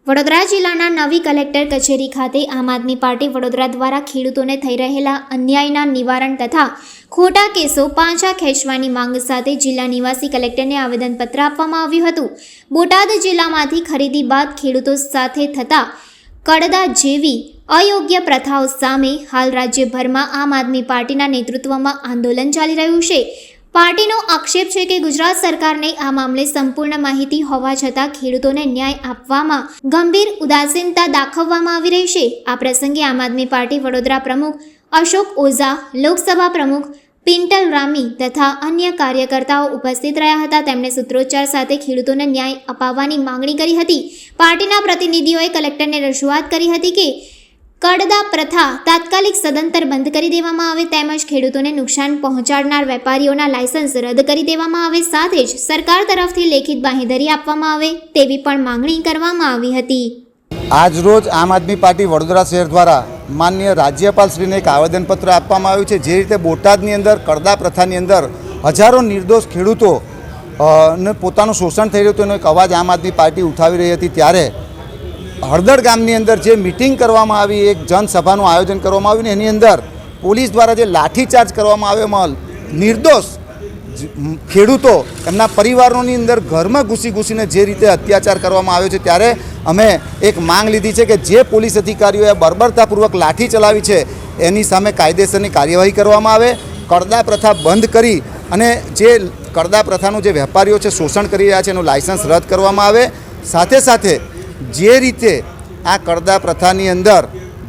વડોદરા જિલ્લાના નવી કલેક્ટર કચેરી ખાતે આમ આદમી પાર્ટી વડોદરા દ્વારા ખેડૂતોને થઈ રહેલા અન્યાયના નિવારણ તથા ખોટા કેસો પાછા ખેંચવાની માંગ સાથે જિલ્લા નિવાસી કલેક્ટરને આવેદનપત્ર આપવામાં આવ્યું હતું। બોટાદ જિલ્લામાંથી ખરીદી બાદ ખેડૂતો સાથે થતા કડદા જેવી અયોગ્ય પ્રથાઓ સામે હાલ રાજ્યભરમાં આમ આદમી પાર્ટીના નેતૃત્વમાં આંદોલન ચાલી રહ્યું છે। પાર્ટીનો આક્ષેપ છે કે ગુજરાત સરકારને આ મામલે સંપૂર્ણ માહિતી હોવા છતાં ખેડૂતોને ન્યાય આપવામાં ગંભીર ઉદાસીનતા દાખવવામાં આવી રહી છે। આ પ્રસંગે આમ આદમી પાર્ટી વડોદરા પ્રમુખ અશોક ઓઝા, લોકસભા પ્રમુખ પિન્ટલ રામી તથા અન્ય કાર્યકર્તાઓ ઉપસ્થિત રહ્યા હતા। તેમણે સૂત્રોચ્ચાર સાથે ખેડૂતોને ન્યાય અપાવવાની માંગણી કરી હતી। પાર્ટીના પ્રતિનિધિઓએ કલેક્ટરને રજૂઆત કરી હતી કે કડદા પ્રથા તાત્કાલિક સદંતર બંધ કરી દેવામાં આવે તેમજ ખેડૂતોને નુકસાન પહોંચાડનાર વેપારીઓના લાયસન્સ રદ કરી દેવામાં આવે, સાથે જ સરકાર તરફથી લેખિત બાંહેધરી આપવામાં આવે તેવી પણ માંગણી કરવામાં આવી હતી। આજરોજ આમ આદમી પાર્ટી વડોદરા શહેર દ્વારા માનનીય રાજ્યપાલશ્રીને એક આવેદનપત્ર આપવામાં આવ્યું છે। જે રીતે બોટાદની અંદર કડદા પ્રથાની અંદર હજારો નિર્દોષ ખેડૂતો ને પોતાનું શોષણ થઈ રહ્યું હતું એનો એક અવાજ આમ આદમી પાર્ટી ઉઠાવી રહી હતી, ત્યારે હળદર ગામની અંદર જે મિટિંગ કરવામાં આવી, એક જનસભાનું આયોજન કરવામાં આવ્યું ને એની અંદર પોલીસ દ્વારા જે લાઠીચાર્જ કરવામાં આવ્યો એમાં નિર્દોષ ખેડૂતો એમના પરિવારોની અંદર ઘરમાં ઘૂસીને જે રીતે અત્યાચાર કરવામાં આવ્યો છે, ત્યારે અમે એક માંગ લીધી છે કે જે પોલીસ અધિકારીઓએ બર્બરતાપૂર્વક લાઠી ચલાવી છે એની સામે કાયદેસરની કાર્યવાહી કરવામાં આવે, કડદા પ્રથા બંધ કરી અને જે કડદા પ્રથાનું જે વેપારીઓ છે શોષણ કરી રહ્યા છે એનું લાયસન્સ રદ કરવામાં આવે। સાથે સાથે જે રીતે આ કડદા પ્રથાની અંદર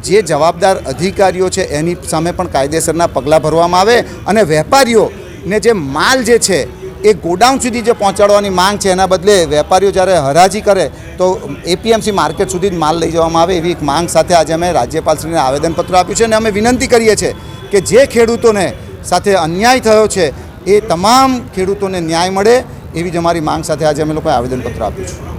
જે જવાબદાર અધિકારીઓ છે એની સામે પણ કાયદેસરના પગલાં ભરવામાં આવે અને વેપારીઓને જે માલ જે છે એ ગોડાઉન સુધી જે પહોંચાડવાની માંગ છે એના બદલે વેપારીઓ જ્યારે હરાજી કરે તો એપીએમસી માર્કેટ સુધી જ માલ લઈ જવામાં આવે એવી એક માંગ સાથે આજે અમે રાજ્યપાલશ્રીને આવેદનપત્ર આપ્યું છે અને અમે વિનંતી કરીએ છીએ કે જે ખેડૂતોને સાથે અન્યાય થયો છે એ તમામ ખેડૂતોને ન્યાય મળે એવી જ અમારી માંગ સાથે આજે અમે લોકોએ આવેદનપત્ર આપ્યું છે।